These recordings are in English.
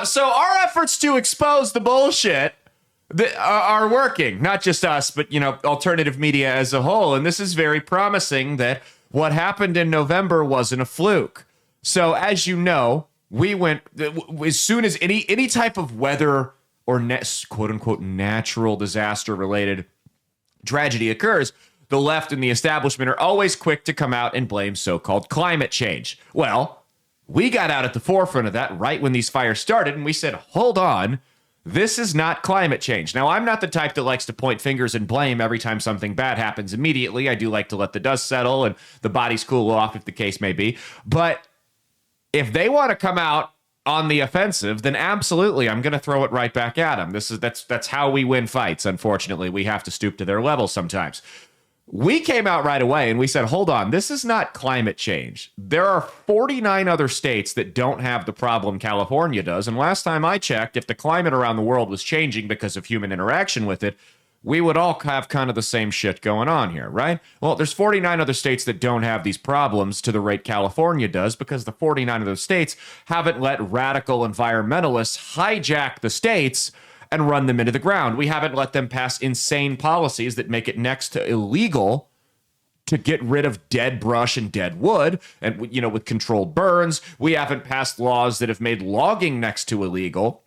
So our efforts to expose the bullshit that are working, not just us, but, alternative media as a whole. And this is very promising that what happened in November wasn't a fluke. So as you know, we went, as soon as any type of weather or quote unquote natural disaster related tragedy occurs, the left and the establishment are always quick to come out and blame so-called climate change. Well, we got out at the forefront of that right when these fires started, and we said, hold on, this is not climate change. Now, I'm not the type that likes to point fingers and blame every time something bad happens immediately. I do like to let the dust settle and the bodies cool off, if the case may be. But if they want to come out on the offensive, then absolutely, I'm going to throw it right back at them. That's how we win fights. Unfortunately, we have to stoop to their level sometimes. We came out right away and we said, hold on, this is not climate change. There are 49 other states that don't have the problem California does. And last time I checked, if the climate around the world was changing because of human interaction with it, we would all have kind of the same shit going on here, right? Well, there's 49 other states that don't have these problems to the rate California does because the 49 of those states haven't let radical environmentalists hijack the states and run them into the ground. We haven't let them pass insane policies that make it next to illegal to get rid of dead brush and dead wood, and with controlled burns. We haven't passed laws that have made logging next to illegal.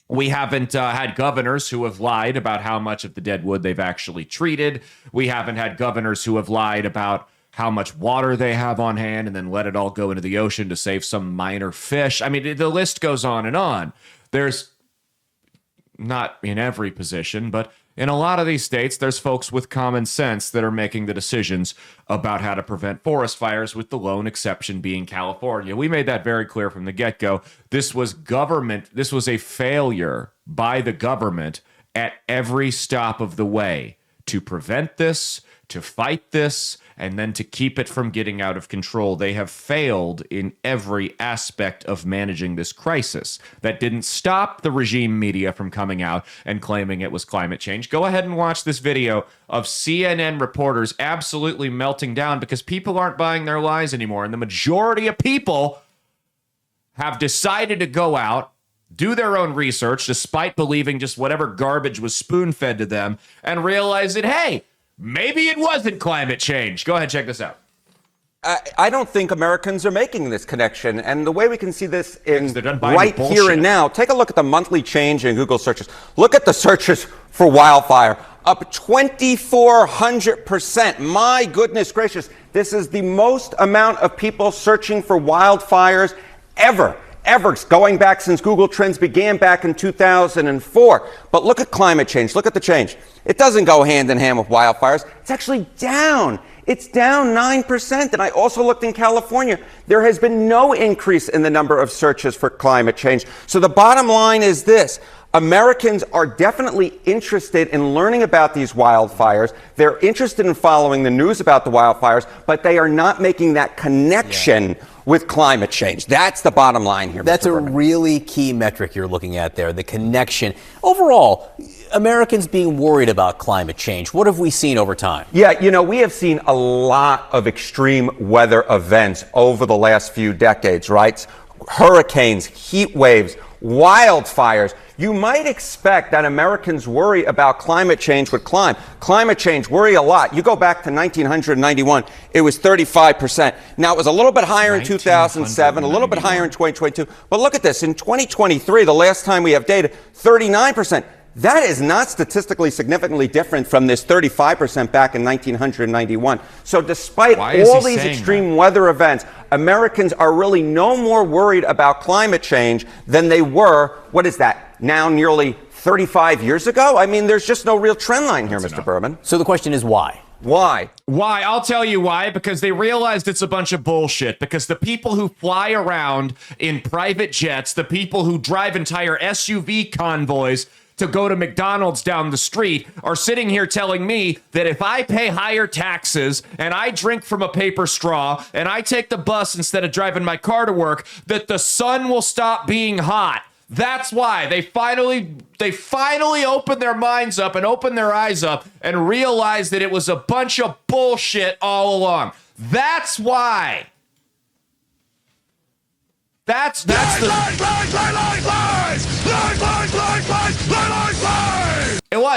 We haven't had governors who have lied about how much of the dead wood they've actually treated. We haven't had governors who have lied about how much water they have on hand and then let it all go into the ocean to save some minor fish. I mean, the list goes on and on. There's not in every position, but in a lot of these states, there's folks with common sense that are making the decisions about how to prevent forest fires, with the lone exception being California. We made that very clear from the get-go. This was a failure by the government at every stop of the way to prevent this, to fight this, and then to keep it from getting out of control. They have failed in every aspect of managing this crisis. That didn't stop the regime media from coming out and claiming it was climate change. Go ahead and watch this video of CNN reporters absolutely melting down because people aren't buying their lies anymore. And the majority of people have decided to go out, do their own research, despite believing just whatever garbage was spoon-fed to them, and realize that, hey, maybe it wasn't climate change. Go ahead, check this out. I don't think Americans are making this connection. And the way we can see this in right here and now, take a look at the monthly change in Google searches. Look at the searches for wildfire, up 2,400%. My goodness gracious. This is the most amount of people searching for wildfires ever, going back since Google Trends began back in 2004. But look at climate change. Look at the change. It doesn't go hand in hand with wildfires. It's actually down. It's down 9%. And I also looked in California. There has been no increase in the number of searches for climate change. So the bottom line is this. Americans are definitely interested in learning about these wildfires. They're interested in following the news about the wildfires, but they are not making that connection with climate change. That's the bottom line here. That's Mr. a really key metric you're looking at there, the connection. Overall, Americans being worried about climate change, what have we seen over time? Yeah, we have seen a lot of extreme weather events over the last few decades, right? Hurricanes, heat waves, wildfires. You might expect that Americans worry about climate change with climate change worry a lot. You go back to 1991, it was 35%. Now, it was a little bit higher in 2007, a little bit higher in 2022. But look at this. In 2023, the last time we have data, 39%. That is not statistically significantly different from this 35% back in 1991. So despite all these extreme weather events, Americans are really no more worried about climate change than they were, what is that, now nearly 35 years ago? I mean, there's just no real trend line here, Mr. Berman. So the question is why? Why? Why? I'll tell you why. Because they realized it's a bunch of bullshit. Because the people who fly around in private jets, the people who drive entire SUV convoys to go to McDonald's down the street are sitting here telling me that if I pay higher taxes and I drink from a paper straw and I take the bus instead of driving my car to work, that the sun will stop being hot. That's why they finally opened their minds up and opened their eyes up and realized that it was a bunch of bullshit all along. That's why. That's the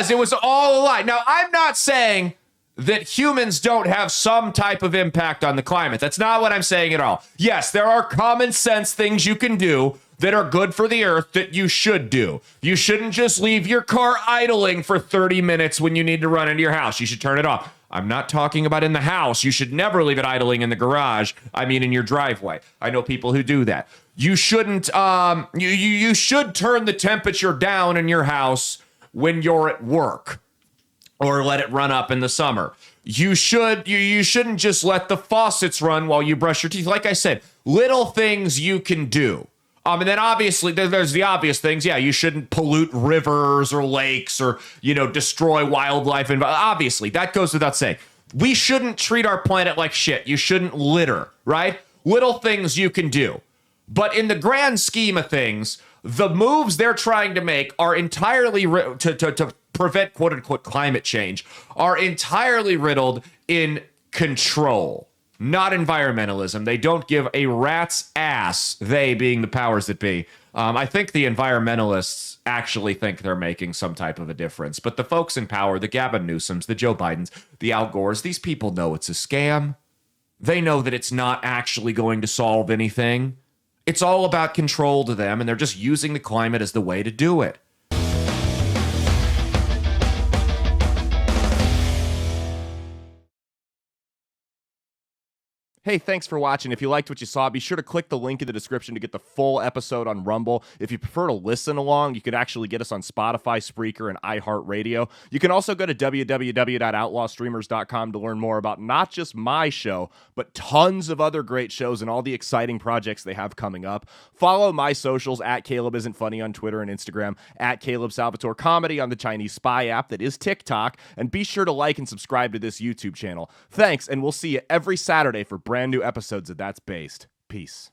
It was all a lie. Now, I'm not saying that humans don't have some type of impact on the climate. That's not what I'm saying at all. Yes, there are common sense things you can do that are good for the earth that you should do. You shouldn't just leave your car idling for 30 minutes when you need to run into your house. You should turn it off. I'm not talking about in the house. You should never leave it idling in the garage. I mean, in your driveway. I know people who do that. You shouldn't, you should turn the temperature down in your house when you're at work, or let it run up in the summer. You shouldn't just let the faucets run while you brush your teeth. Like I said, little things you can do. And then obviously there's the obvious things. Yeah, you shouldn't pollute rivers or lakes or, destroy wildlife. And obviously that goes without saying. We shouldn't treat our planet like shit. You shouldn't litter, right? Little things you can do. But in the grand scheme of things, the moves they're trying to make are entirely to prevent quote unquote climate change are entirely riddled in control, not environmentalism. They don't give a rat's ass, they being the powers that be. I think the environmentalists actually think they're making some type of a difference. But the folks in power, the Gavin Newsoms, the Joe Bidens, the Al Gores, these people know it's a scam. They know that it's not actually going to solve anything. It's all about control to them, and they're just using the climate as the way to do it. Hey, thanks for watching. If you liked what you saw, be sure to click the link in the description to get the full episode on Rumble. If you prefer to listen along, you could actually get us on Spotify, Spreaker, and iHeartRadio. You can also go to www.outlawstreamers.com to learn more about not just my show, but tons of other great shows and all the exciting projects they have coming up. Follow my socials at Caleb Isn't Funny on Twitter and Instagram, at Caleb Salvatore Comedy on the Chinese spy app that is TikTok, and be sure to like and subscribe to this YouTube channel. Thanks, and we'll see you every Saturday for brand new episodes of That's Based. Peace.